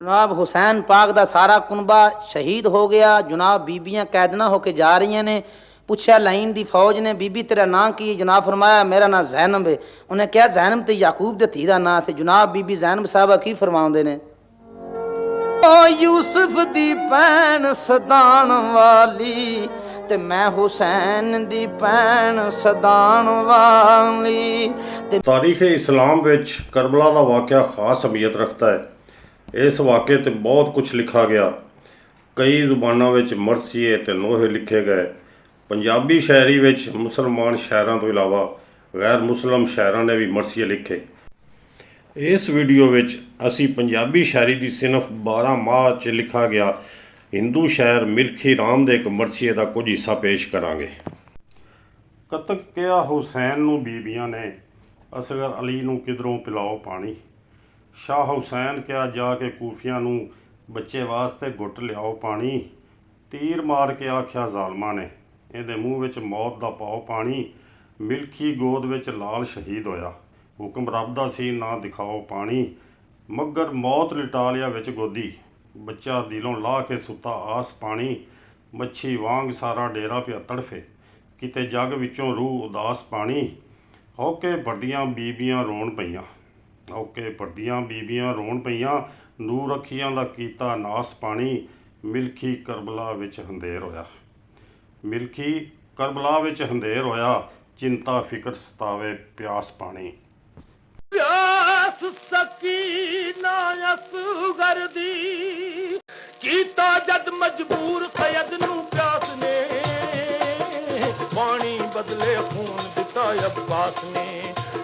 जनाब हुसैन पाक का सारा कुनबा शहीद हो गया। जनाब बीबियां कैदना होके जा रही ने। पूछा लाइन दी फौज ने, बीबी तेरा नाम की? जनाब फरमाया मेरा नाम जैनब है। उन्हें क्या जैनब तो याकूब दे धी दा नाम से। जनाब बीबी जैनब साहबा की फरमाउंदे ने, ओ यूसुफ दी भैन सदान वाली ते मैं हुसैन दी भैन सदान वाली। तारीख इस्लाम विच करबला का वाक़या खास अहमियत रखता है। इस वाक़े ते बहुत कुछ लिखा गया। कई जुबानों विच मरसिए ते नोहे लिखे गए। पंजाबी शायरी विच मुसलमान शायरां तो इलावा गैर मुसलम शायरां ने भी मरसिए लिखे। इस वीडियो विच असी पंजाबी शायरी की सिनफ 12 माह च लिखा गया हिंदू शायर मिल्खी राम दे एक मरसिए का कुछ हिस्सा पेश करांगे। कतक किया हुसैन नूं बीबियां ने, असगर अली नूं किधरों पिलाओ पानी। शाह हुसैन क्या जाके कूफियां नूं, बच्चे वास्ते घुट लियाओ पानी। तीर मार के आख्या जालमा ने, इहदे मूँह विच मौत दा पाओ पानी। मिल्खी गोद विच लाल शहीद होया, हुक्म रब दा सी ना दिखाओ पानी। मगर मौत लिटा लिया विच गोदी, बच्चा दिलों ला के सुता आस पानी। मच्छी वांग सारा डेरा पिया तड़फे, किते जग विचों रूह उदास पानी। Okay भरदियां बीबियां रोण पईयां, okay भरदियां बीबियां रोण पईयां। नूर अखियां दा कीता नास पानी। मिल्खी करबला विच हंदेर होया, मिल्खी करबला विच हंदेर होया। चिंता फिकर सतावे प्यास पानी। प्यास सकीना असगर दी कीता जद मजबूर सैयद नू प्यास ने। पानी बदले खून दिता अब्बास ने,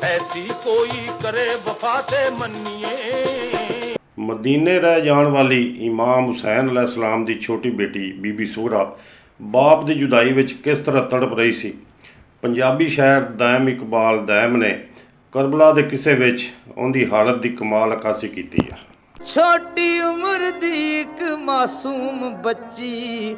ऐसी कोई करे वफा ते मन्निए। मदीने रह जाण वाली इमाम हुसैन अलैहिस्सलाम दी छोटी बेटी बीबी सूरा बाप दी जुदाई विच किस तरह तड़प रही सी। पंजाबी शायर दैम इकबाल दैम ने करबला दे किसे विच उनदी हालत दी कमाल अकासी कीती है। छोटी उम्र दी एक मासूम बच्ची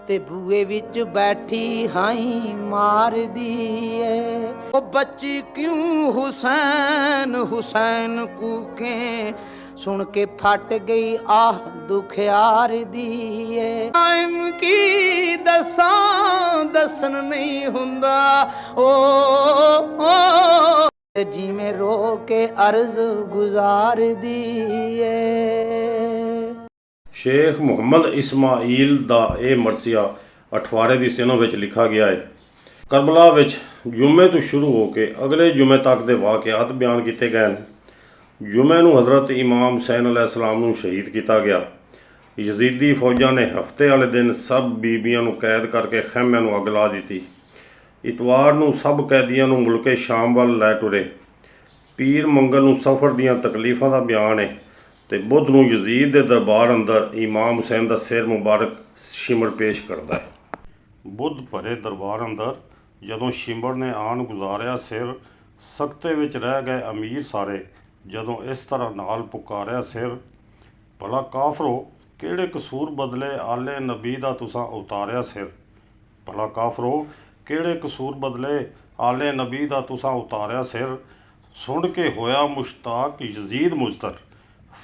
ते बूए विच बैठी हाई मार दी है। ओ बच्ची क्यों हुसैन हुसैन कूके, सुन के फट गई आह दुखियार दी है। टाइम की दसा दसन नहीं हुंदा, ओ जिमें रो के अर्ज गुजार दिए। शेख मुहम्मद इस्माइल दा ये मरसिया अठवारे की सिनो विच लिखा गया है। करबला विच जुमे तो शुरू होकर अगले जुमे तक के वाक़यात बयान किए गए हैं। जुमे नूं हज़रत इमाम हुसैन अलैहिस्सलाम नूं शहीद किया गया। यजीदी फौजां ने हफ्ते वाले दिन सब बीबियां नूं कैद करके खैमिਆਂ नूं अग ला दी। इतवार नूं सब कैदियां नूं मुल्के शाम वाल लै टुरे। पीर मंगल नूं सफ़र दीयां तकलीफ़ां दा बयान है ते बुध नूं यजीद दे दरबार अंदर इमाम हुसैन दा सिर मुबारक शिमर पेश करता है। बुध भरे दरबार अंदर जदों शिमर ने आन गुजारिया सिर, सख्ते विच रह गए अमीर सारे, जदों इस तरह नाल पुकारिया सिर। भला काफरो किहड़े कसूर बदले आले नबी दा तुसां उतारिया सिर। भला काफरो किहड़े कसूर बदले आले नबी दा तुसां उतारिया सिर। सुन के होया मुश्ताक यजीद मुजतर,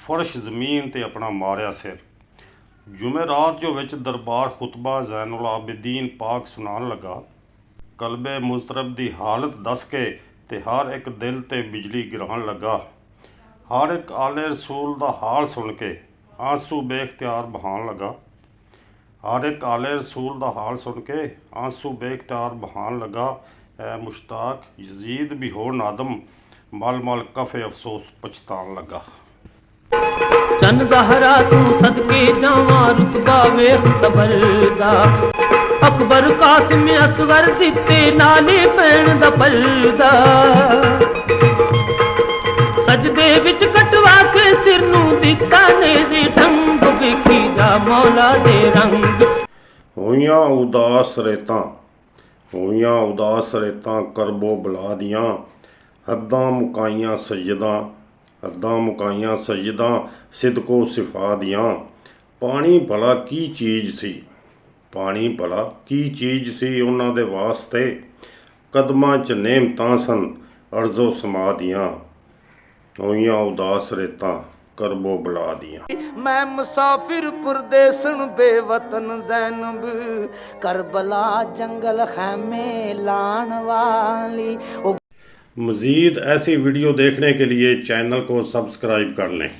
फर्श ज़मीन ते अपना मारिया सिर। जुमे रात जो विच दरबार खुतबा ज़ैनुल आबिदीन पाक सुनान लगा। कलबे मुजतरब दी हालत दस के ते हर एक दिल ते बिजली गिरान लगा। हर एक आले रसूल दा हाल सुन के आंसू बेख्तियार बहान लगा। हर एक आले रसूल दा हाल सुन के आंसू बेख्तियार बहान लगा। ऐ मुश्ताक यजीद भी हो नादम, मल मल कफे अफसोस पछतान लगा। चन ज़हरा तू सदके जावा रुतबा वेख सबर दा। अकबर कासिम असगर दिते नाले पैण दा पर्दा। सजदे विच कटवा के सिर नूं दिता ने जी ढंग, विखी जा मौला दे रंग। होइयां उदास रेतां, होइयां उदास रेतां करबो बला दियां। हद्दां मुकाइयां सजदां, हद्दां मुकाइयां सजदां सिदको सिफा दियां। पानी भला की चीज़ सी, पानी भला की चीज़ सी उन्हां दे वास्ते। कदमां च नेमतां सन अर्ज़ो समा दियां। होइयां उदास रेतां, ਕਰਬੋ ਬਲਾ ਦੀਆਂ। ਮੈਂ ਮੁਸਾਫਿਰ ਪਰਦੇਸਨ ਬੇਵਤਨ ਜ਼ੈਨਬ ਕਰਬਲਾ ਜੰਗਲ ਖੈਮੇ ਲਾਣ ਵਾਲੀ। मज़ीद ऐसी वीडियो देखने के लिए चैनल को सब्सक्राइब कर लें।